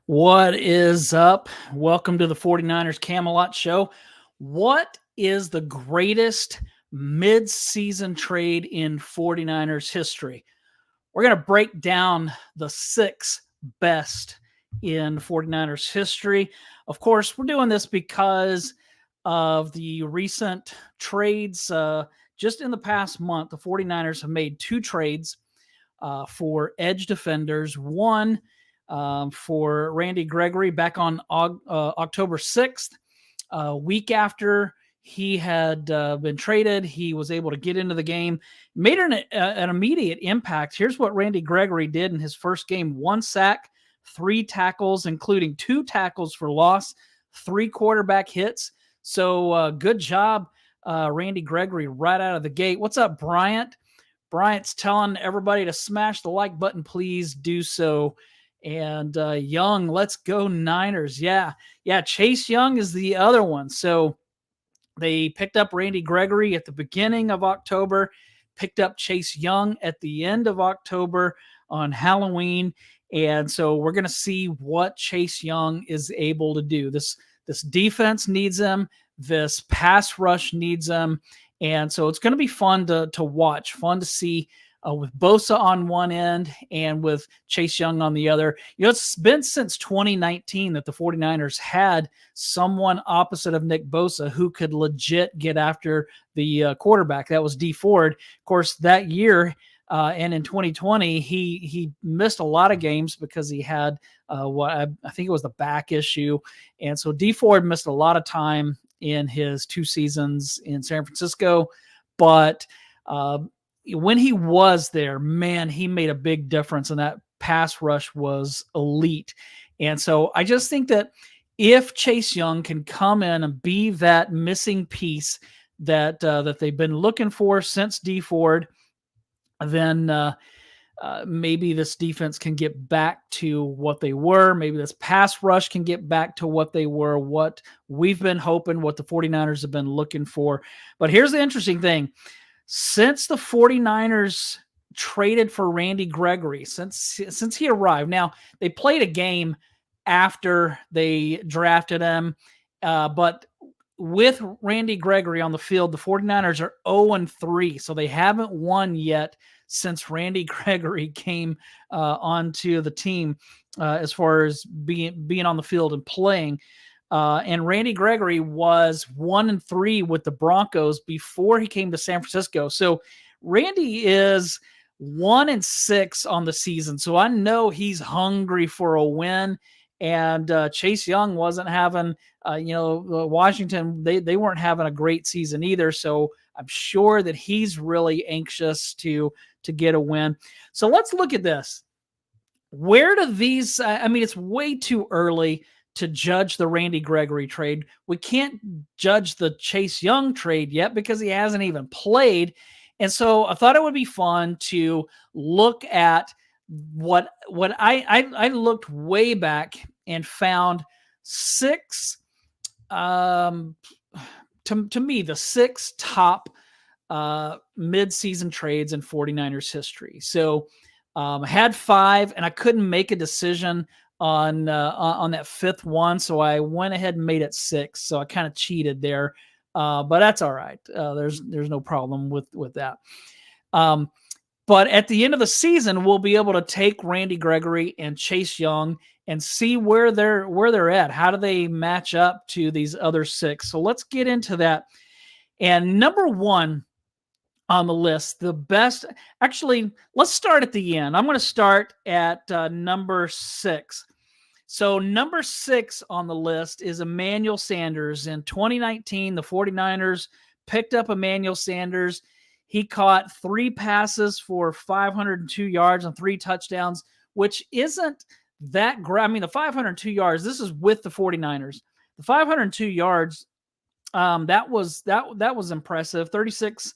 What is up? Welcome to the 49ers Camelot Show. What is the greatest mid-season trade in 49ers history? We're going to break down the six best in 49ers history. Of course, we're doing this because of the recent trades. Just in the past month, the 49ers have made two trades for edge defenders. One for Randy Gregory back on October 6th, a week after he had been traded. He was able to get into the game, made an immediate impact. Here's what Randy Gregory did in his first game: 1 sack, 3 tackles, including 2 tackles for loss, 3 quarterback hits. So good job, Randy Gregory, right out of the gate. What's up, Bryant? Bryant's telling everybody to smash the like button. Please do so. And Young, let's go Niners. Yeah. Chase Young is the other one. So they picked up Randy Gregory at the beginning of October, picked up Chase Young at the end of October on Halloween. And so we're going to see what Chase Young is able to do. This defense needs him. This pass rush needs him. And so it's going to be fun to watch, fun to see with Bosa on one end and with Chase Young on the other. It's been since 2019 that the 49ers had someone opposite of Nick Bosa who could legit get after the quarterback. That was Dee Ford. Of course, that year and in 2020, he missed a lot of games because he had what I think it was the back issue. And so Dee Ford missed a lot of time in his 2 seasons in San Francisco. But when he was there, man, he made a big difference, and that pass rush was elite. And so I just think that if Chase Young can come in and be that missing piece that they've been looking for since Dee Ford, then maybe this defense can get back to what they were. Maybe this pass rush can get back to what they were, what we've been hoping, what the 49ers have been looking for. But here's the interesting thing. Since the 49ers traded for Randy Gregory, since he arrived, now they played a game after they drafted him, but with Randy Gregory on the field, the 49ers are 0-3, so they haven't won yet since Randy Gregory came onto the team as far as being on the field and playing. And Randy Gregory was 1-3 with the Broncos before he came to San Francisco. So Randy is 1-6 on the season. So I know he's hungry for a win. And Chase Young wasn't having, Washington, they weren't having a great season either. So I'm sure that he's really anxious to get a win. So let's look at this. Where do these, it's way too early to judge the Randy Gregory trade. We can't judge the Chase Young trade yet because he hasn't even played. And so I thought it would be fun to look at what I looked way back and found 6 to me, the 6 top mid-season trades in 49ers history. So I had 5 and I couldn't make a decision on that 5th one. So I went ahead and made it 6. So I kind of cheated there. But that's all right. There's no problem with that. But at the end of the season, we'll be able to take Randy Gregory and Chase Young and see where they're at. How do they match up to these other 6? So let's get into that. And number 1 on the list, the best. Actually, let's start at the end. I'm going to start at number 6. So number 6 on the list is Emmanuel Sanders. In 2019, the 49ers picked up Emmanuel Sanders. He caught 3 passes for 502 yards and 3 touchdowns, which isn't that great. The 502 yards, this is with the 49ers. The 502 yards, that was impressive. 36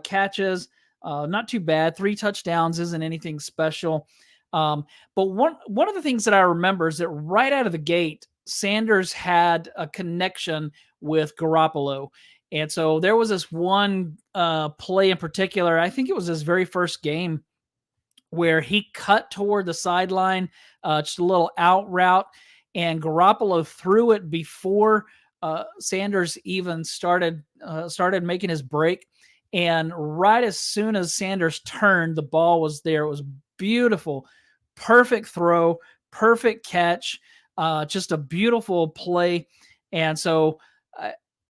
catches, not too bad. 3 touchdowns isn't anything special. But one of the things that I remember is that right out of the gate, Sanders had a connection with Garoppolo. And so there was this one play in particular, I think it was his very first game, where he cut toward the sideline, just a little out route, and Garoppolo threw it before Sanders even started making his break. And right as soon as Sanders turned, the ball was there. It was beautiful, perfect throw, perfect catch, just a beautiful play. And so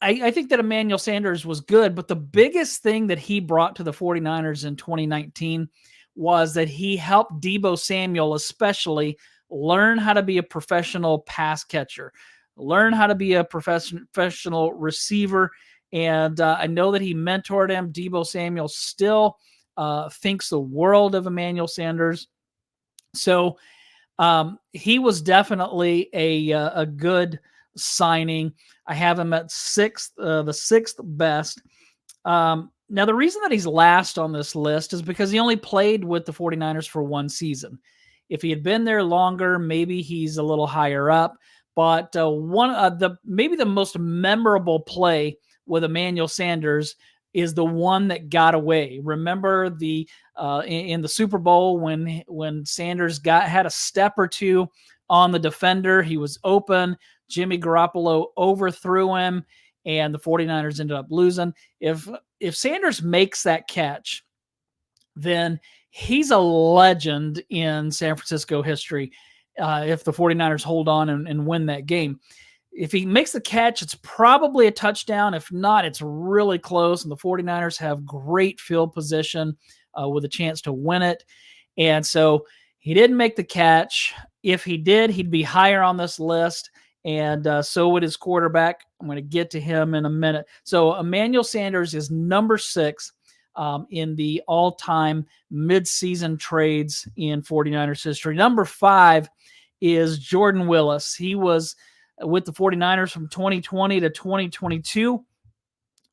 I think that Emmanuel Sanders was good, but the biggest thing that he brought to the 49ers in 2019 was that he helped Deebo Samuel especially learn how to be a professional pass catcher, learn how to be a professional receiver. And I know that he mentored him. Deebo Samuel still thinks the world of Emmanuel Sanders. So he was definitely a good signing. I have him at the sixth best. Now, the reason that he's last on this list is because he only played with the 49ers for one season. If he had been there longer, maybe he's a little higher up. But maybe the most memorable play with Emmanuel Sanders is the one that got away. Remember in the Super Bowl when Sanders had a step or two on the defender, he was open. Jimmy Garoppolo overthrew him, and the 49ers ended up losing. If Sanders makes that catch, then he's a legend in San Francisco history. If the 49ers hold on and win that game. If he makes the catch, it's probably a touchdown. If not, it's really close, and the 49ers have great field position with a chance to win it. And so he didn't make the catch. If he did, he'd be higher on this list, and so would his quarterback. I'm going to get to him in a minute. So Emmanuel Sanders is number 6 in the all-time midseason trades in 49ers history. Number 5 is Jordan Willis. He was with the 49ers from 2020 to 2022.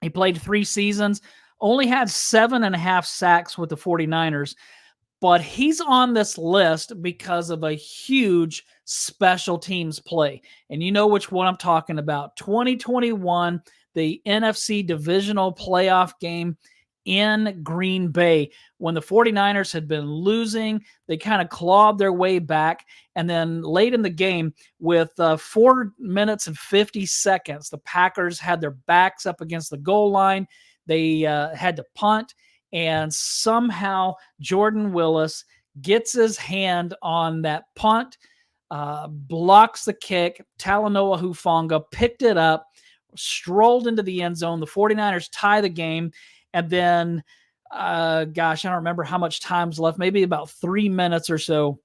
He played 3 seasons, only had 7.5 sacks with the 49ers, but he's on this list because of a huge special teams play. And you know which one I'm talking about. 2021, the NFC divisional playoff game in Green Bay. When the 49ers had been losing, they kind of clawed their way back. And then late in the game, with 4 minutes and 50 seconds, the Packers had their backs up against the goal line. They had to punt. And somehow Jordan Willis gets his hand on that punt, blocks the kick. Talanoa Hufanga picked it up, strolled into the end zone. The 49ers tie the game. And then, I don't remember how much time's left, maybe about 3 minutes or so.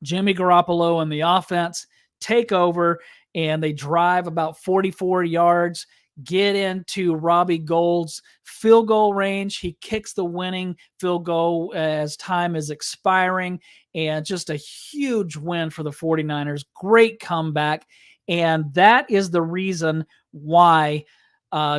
Jimmy Garoppolo and the offense take over, and they drive about 44 yards, get into Robbie Gould's field goal range. He kicks the winning field goal as time is expiring, and just a huge win for the 49ers. Great comeback. And that is the reason why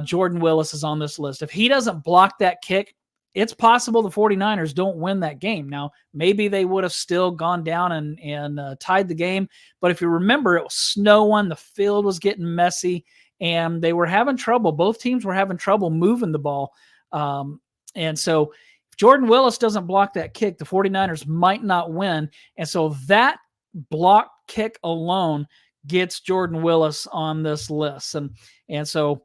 Jordan Willis is on this list. If he doesn't block that kick, it's possible the 49ers don't win that game. Now, maybe they would have still gone down and tied the game. But if you remember, it was snowing, the field was getting messy, and they were having trouble. Both teams were having trouble moving the ball. And so if Jordan Willis doesn't block that kick, the 49ers might not win. And so that block kick alone gets Jordan Willis on this list. And so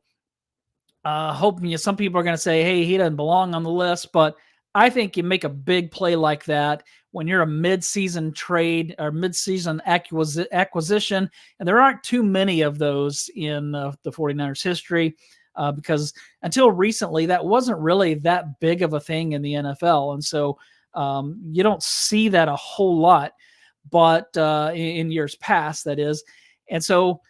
hoping some people are going to say, hey, he doesn't belong on the list, but I think you make a big play like that when you're a mid-season trade or mid-season acquisition, and there aren't too many of those in the 49ers history because until recently, that wasn't really that big of a thing in the NFL. And so you don't see that a whole lot, but in years past, that is. And so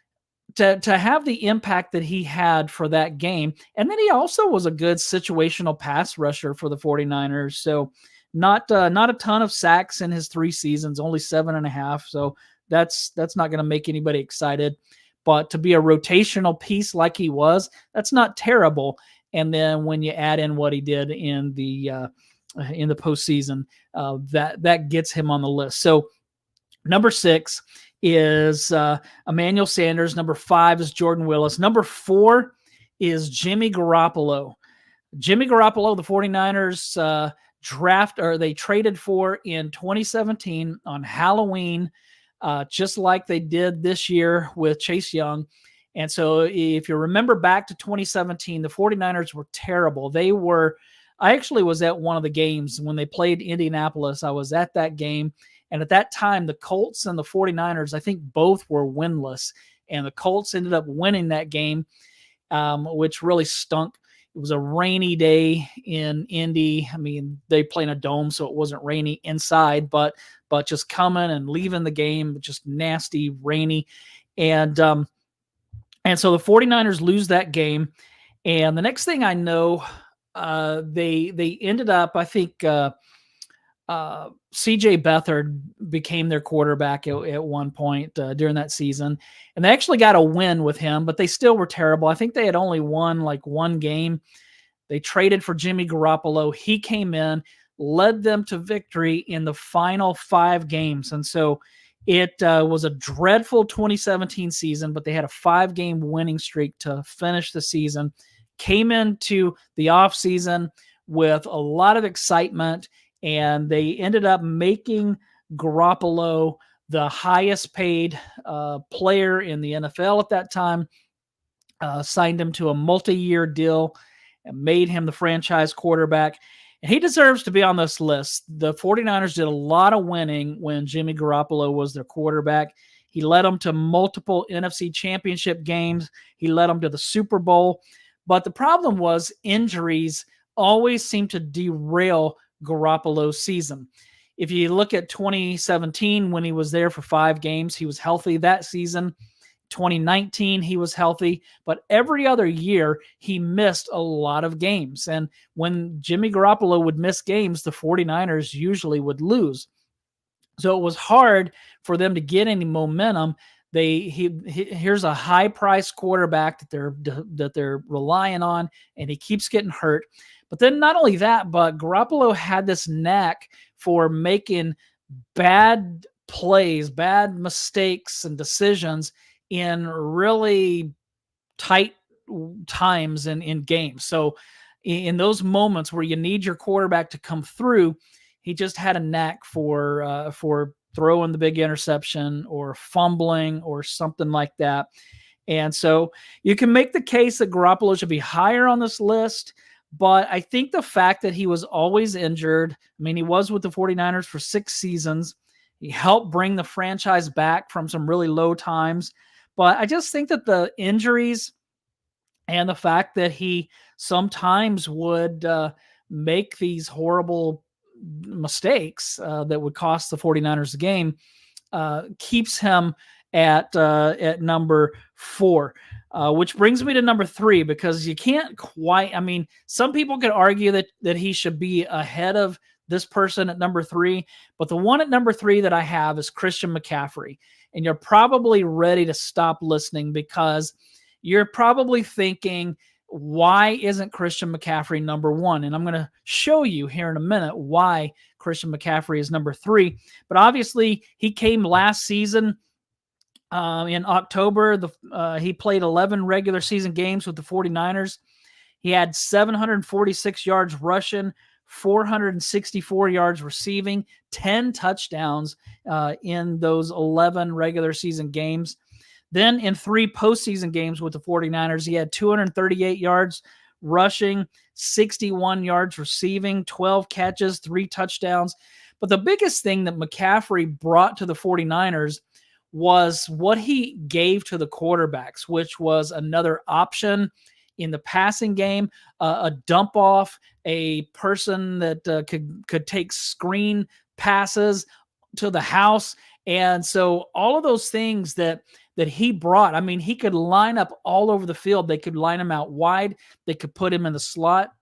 to have the impact that he had for that game. And then he also was a good situational pass rusher for the 49ers. So not a ton of sacks in his 3 seasons, only 7.5. So that's not going to make anybody excited, but to be a rotational piece like he was, that's not terrible. And then when you add in what he did in the postseason, that gets him on the list. So number 6 is Emmanuel Sanders. Number 5 is Jordan Willis. Number 4 is Jimmy Garoppolo. Jimmy Garoppolo, the 49ers they traded for in 2017 on Halloween, just like they did this year with Chase Young. And so if you remember back to 2017, the 49ers were terrible. I actually was at one of the games when they played Indianapolis. I was at that game. And at that time, the Colts and the 49ers, I think both were winless. And the Colts ended up winning that game, which really stunk. It was a rainy day in Indy. I mean, they play in a dome, so it wasn't rainy inside, but just coming and leaving the game, just nasty, rainy. And so the 49ers lose that game. And the next thing I know, they ended up, I think, C.J. Beathard became their quarterback at one point during that season. And they actually got a win with him, but they still were terrible. I think they had only won like one game. They traded for Jimmy Garoppolo. He came in, led them to victory in the final 5 games. And so it was a dreadful 2017 season, but they had a 5-game winning streak to finish the season. Came into the offseason with a lot of excitement, and they ended up making Garoppolo the highest paid player in the NFL at that time, signed him to a multi-year deal, and made him the franchise quarterback. And he deserves to be on this list. The 49ers did a lot of winning when Jimmy Garoppolo was their quarterback. He led them to multiple NFC championship games. He led them to the Super Bowl. But the problem was injuries always seemed to derail Garoppolo's season. If you look at 2017, when he was there for 5 games, he was healthy that season. 2019, he was healthy, but every other year he missed a lot of games. And when Jimmy Garoppolo would miss games, the 49ers usually would lose. So it was hard for them to get any momentum. Here's a high-priced quarterback that they're relying on, and he keeps getting hurt. But then not only that, but Garoppolo had this knack for making bad plays, bad mistakes and decisions in really tight times in games. So in those moments where you need your quarterback to come through, he just had a knack for throwing the big interception or fumbling or something like that. And so you can make the case that Garoppolo should be higher on this list, but I think the fact that he was always injured, I mean, he was with the 49ers for 6 seasons. He helped bring the franchise back from some really low times. But I just think that the injuries and the fact that he sometimes would make these horrible mistakes that would cost the 49ers the game keeps him at number 4, which brings me to number 3, because you can't quite, I mean, some people could argue that he should be ahead of this person at number 3, but the one at number 3 that I have is Christian McCaffrey. And you're probably ready to stop listening because you're probably thinking, why isn't Christian McCaffrey number 1? And I'm going to show you here in a minute why Christian McCaffrey is number 3. But obviously, he came last season in October. He played 11 regular season games with the 49ers. He had 746 yards rushing, 464 yards receiving, 10 touchdowns in those 11 regular season games. Then in 3 postseason games with the 49ers, he had 238 yards rushing, 61 yards receiving, 12 catches, 3 touchdowns. But the biggest thing that McCaffrey brought to the 49ers was what he gave to the quarterbacks, which was another option in the passing game, a dump off, a person that could take screen passes to the house. And so all of those things that he brought, I mean, he could line up all over the field. They could line him out wide. They could put him in the slot.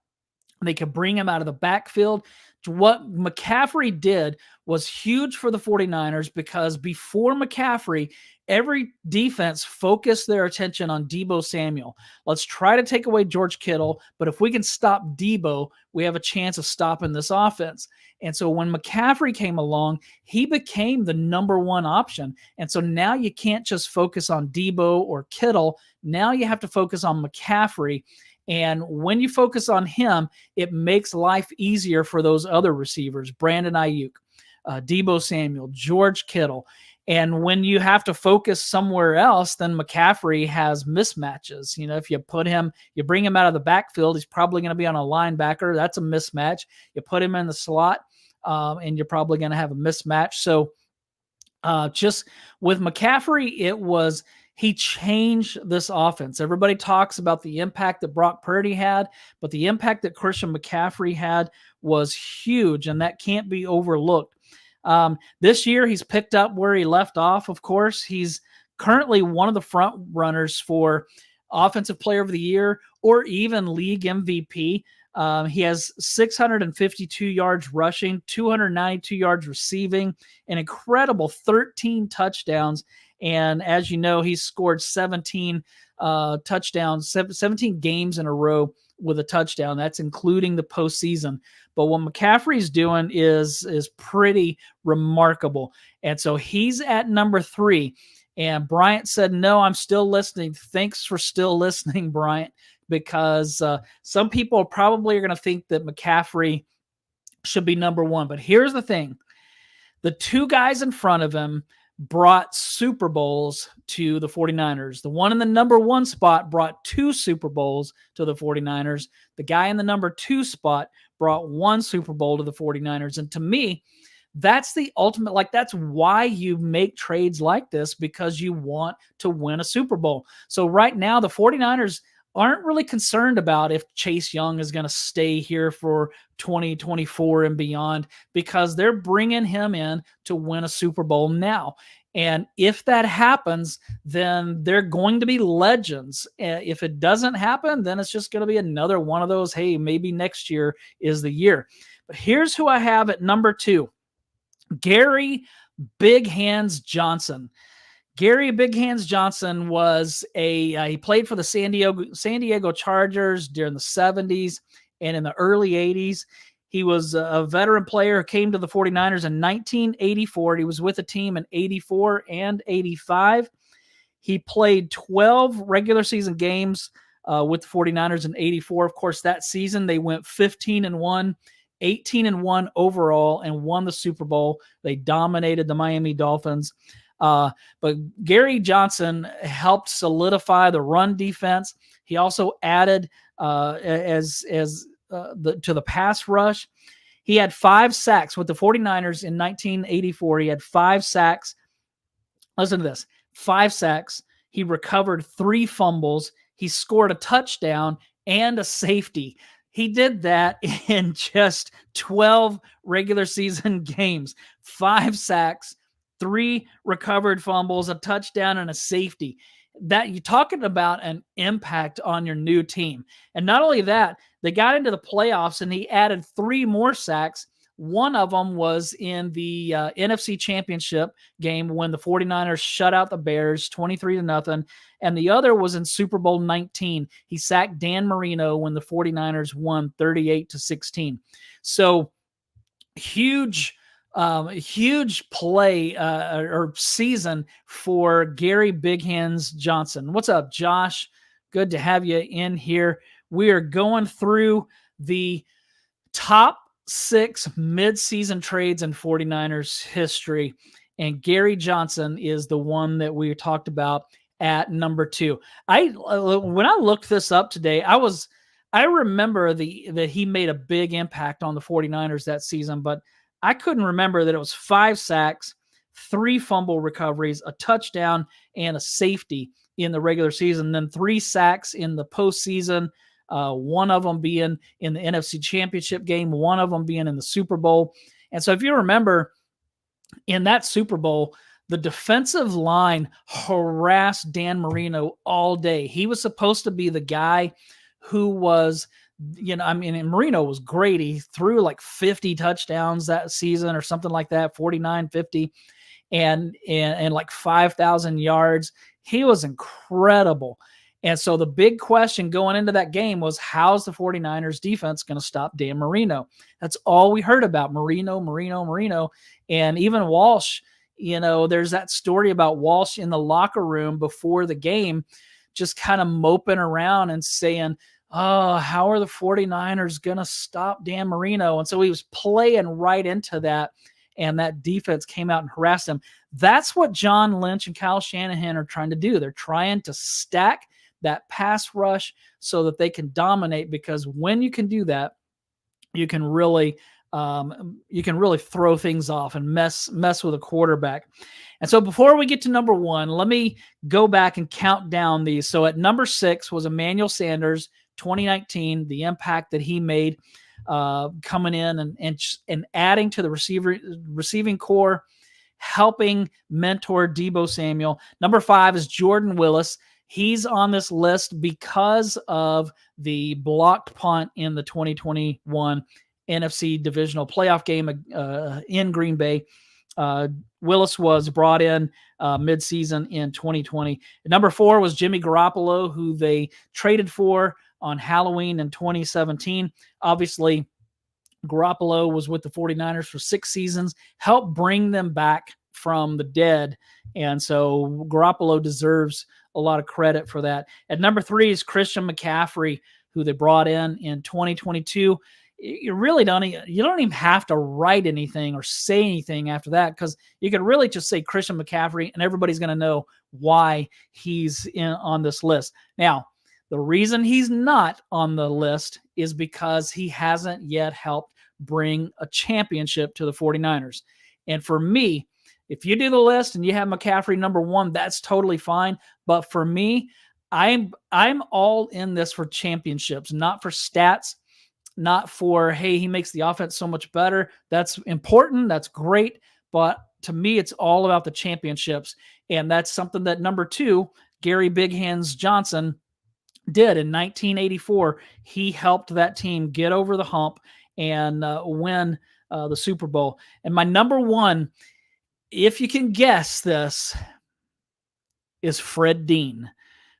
They could bring him out of the backfield. What McCaffrey did was huge for the 49ers because before McCaffrey, every defense focused their attention on Deebo Samuel. Let's try to take away George Kittle, but if we can stop Deebo, we have a chance of stopping this offense. And so when McCaffrey came along, he became the number 1 option. And so now you can't just focus on Deebo or Kittle. Now you have to focus on McCaffrey. And when you focus on him, it makes life easier for those other receivers, Brandon Ayuk, Deebo Samuel, George Kittle. And when you have to focus somewhere else, then McCaffrey has mismatches. If you bring him out of the backfield, he's probably going to be on a linebacker. That's a mismatch. You put him in the slot, and you're probably going to have a mismatch. So just with McCaffrey, he changed this offense. Everybody talks about the impact that Brock Purdy had, but the impact that Christian McCaffrey had was huge, and that can't be overlooked. This year, he's picked up where he left off, of course. He's currently one of the front runners for Offensive Player of the Year or even League MVP. He has 652 yards rushing, 292 yards receiving, an incredible 13 touchdowns. And as you know, he's scored 17 touchdowns, 17 games in a row with a touchdown. That's including the postseason. But what McCaffrey's doing is pretty remarkable. And so he's at number 3. And Bryant said, no, I'm still listening. Thanks for still listening, Bryant, because some people probably are going to think that McCaffrey should be number 1. But here's the thing. The 2 guys in front of him brought Super Bowls to the 49ers. The one in the number 1 spot brought 2 Super Bowls to the 49ers. The guy in the number 2 spot brought 1 Super Bowl to the 49ers. And to me, that's the ultimate, that's why you make trades like this, because you want to win a Super Bowl. So right now, the 49ers aren't really concerned about if Chase Young is going to stay here for 2024 and beyond, because they're bringing him in to win a Super Bowl now. And if that happens, then they're going to be legends. If it doesn't happen, then it's just going to be another one of those, hey, maybe next year is the year. But here's who I have at number 2, Gary Big Hands Johnson. Gary Big Hands Johnson was he played for the San Diego Chargers during the 70s and in the early 80s. He was a veteran player who came to the 49ers in 1984. He was with the team in 84 and 85. He played 12 regular season games with the 49ers in 84. Of course, that season they went 15-1. 18-1 overall and won the Super Bowl. They dominated the Miami Dolphins. But Gary Johnson helped solidify the run defense. He also added to the pass rush. He had 5 sacks with the 49ers in 1984. He had 5 sacks. Listen to this. 5 sacks. He recovered 3 fumbles. He scored a touchdown and a safety. He did that in just 12 regular season games. 5 sacks, 3 recovered fumbles, a touchdown, and a safety. That you're talking about an impact on your new team. And not only that, they got into the playoffs and he added 3 more sacks. One of them was in the NFC Championship game when the 49ers shut out the Bears 23-0. And the other was in Super Bowl 19. He sacked Dan Marino when the 49ers won 38-16. So huge play or season for Gary Big Hands Johnson. What's up, Josh? Good to have you in here. We are going through the top 6 midseason trades in 49ers history, and Gary Johnson is the one that we talked about at number 2. When I looked this up today, I remember that he made a big impact on the 49ers that season, but I couldn't remember that it was 5 sacks, 3 fumble recoveries, a touchdown, and a safety in the regular season, then 3 sacks in the postseason. One of them being in the NFC Championship game, one of them being in the Super Bowl. And so if you remember, in that Super Bowl, the defensive line harassed Dan Marino all day. He was supposed to be the guy who was, and Marino was great. He threw like 50 touchdowns that season or something like that, 49, 50, and like 5,000 yards. He was incredible. And so the big question going into that game was, how's the 49ers defense going to stop Dan Marino? That's all we heard about, Marino. And even Walsh, there's that story about Walsh in the locker room before the game, just kind of moping around and saying, oh, how are the 49ers going to stop Dan Marino? And so he was playing right into that, and that defense came out and harassed him. That's what John Lynch and Kyle Shanahan are trying to do. They're trying to stack that pass rush so that they can dominate, because when you can do that, you can really throw things off and mess with a quarterback. And so before we get to number one, let me go back and count down these. So at number 6 was Emmanuel Sanders, 2019, the impact that he made coming in and adding to the receiving core, helping mentor Deebo Samuel. Number 5 is Jordan Willis. He's on this list because of the blocked punt in the 2021 NFC divisional playoff game in Green Bay. Willis was brought in midseason in 2020. Number 4 was Jimmy Garoppolo, who they traded for on Halloween in 2017. Obviously, Garoppolo was with the 49ers for 6 seasons, helped bring them back from the dead. And so Garoppolo deserves a lot of credit for that. At number 3 is Christian McCaffrey, who they brought in 2022. You really don't even have to write anything or say anything after that, because you could really just say Christian McCaffrey and everybody's going to know why he's on this list. Now, the reason he's not on the list is because he hasn't yet helped bring a championship to the 49ers. And for me, if you do the list and you have McCaffrey number 1, that's totally fine. But for me, I'm all in this for championships, not for stats, not for, hey, he makes the offense so much better. That's important. That's great. But to me, it's all about the championships. And that's something that number 2, Gary Big Hands Johnson, did in 1984. He helped that team get over the hump and win the Super Bowl. And my number 1, if you can guess this, is Fred Dean.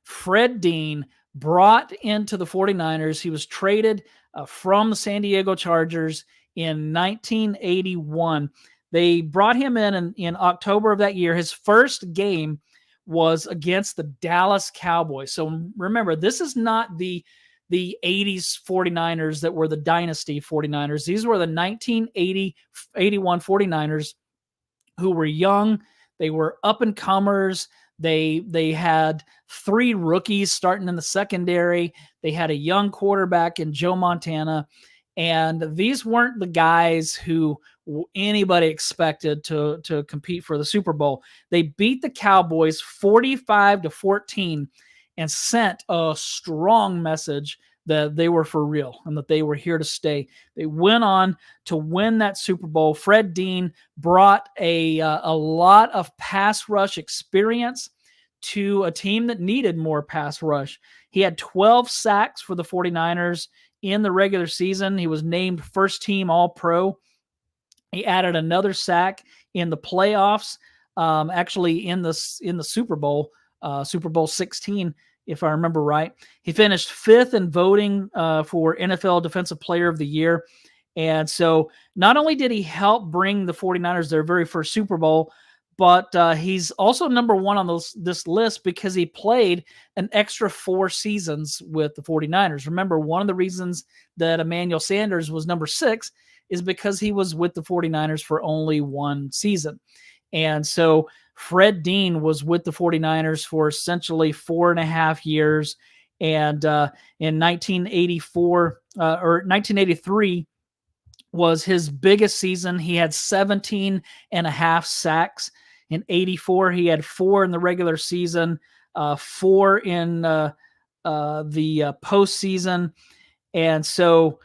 Fred Dean brought into the 49ers. He was traded from the San Diego Chargers in 1981. They brought him in October of that year. His first game was against the Dallas Cowboys. So remember, this is not the 80s 49ers that were the dynasty 49ers. These were the 1980-81 49ers who were young. They were up-and-comers. They had 3 rookies starting in the secondary. They had a young quarterback in Joe Montana. And these weren't the guys who anybody expected to compete for the Super Bowl. They beat the Cowboys 45-14 and sent a strong message that they were for real and that they were here to stay. They went on to win that Super Bowl. Fred Dean brought a lot of pass rush experience to a team that needed more pass rush. He had 12 sacks for the 49ers in the regular season. He was named first team All-Pro. He added another sack in the playoffs, actually in the Super Bowl, Super Bowl 16, if I remember right. He finished 5th in voting for NFL Defensive Player of the Year. And so not only did he help bring the 49ers their very first Super Bowl, but he's also number 1 on this list because he played an extra 4 seasons with the 49ers. Remember, one of the reasons that Emmanuel Sanders was number 6 is because he was with the 49ers for only 1 season. And so Fred Dean was with the 49ers for essentially 4.5 years. And in 1983 was his biggest season. He had 17.5 sacks. In 84, he had 4 in the regular season, 4 in the postseason. And so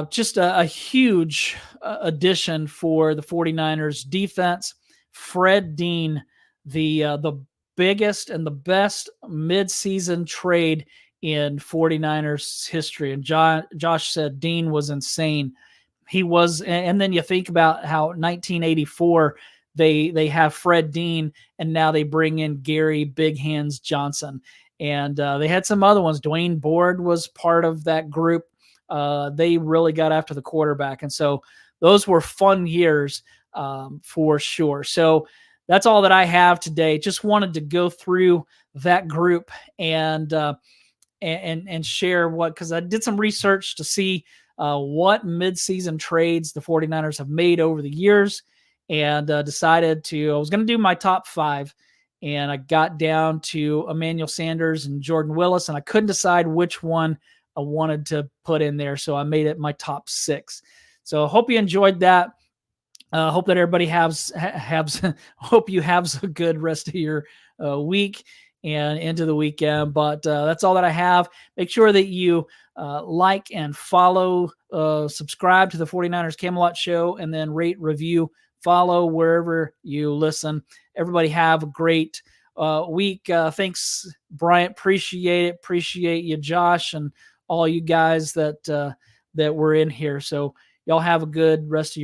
just a huge addition for the 49ers defense. Fred Dean, the biggest and the best midseason trade in 49ers history. And Josh said Dean was insane. He was, and then you think about how 1984 they have Fred Dean, and now they bring in Gary Big Hands Johnson, and they had some other ones. Dwayne Board was part of that group. They really got after the quarterback, and so those were fun years for sure. So that's all that I have today. Just wanted to go through that group and and share because I did some research to see what midseason trades the 49ers have made over the years, and decided I was going to do my top 5, and I got down to Emmanuel Sanders and Jordan Willis, and I couldn't decide which one I wanted to put in there, so I made it my top 6. So I hope you enjoyed that. Hope that everybody hope you have a good rest of your week and into the weekend. But that's all that I have. Make sure that you like and follow, subscribe to the 49ers Camelot Show, and then rate, review, follow wherever you listen. Everybody have a great week. Thanks, Bryant. Appreciate it. Appreciate you, Josh, and all you guys that were in here. So y'all have a good rest of your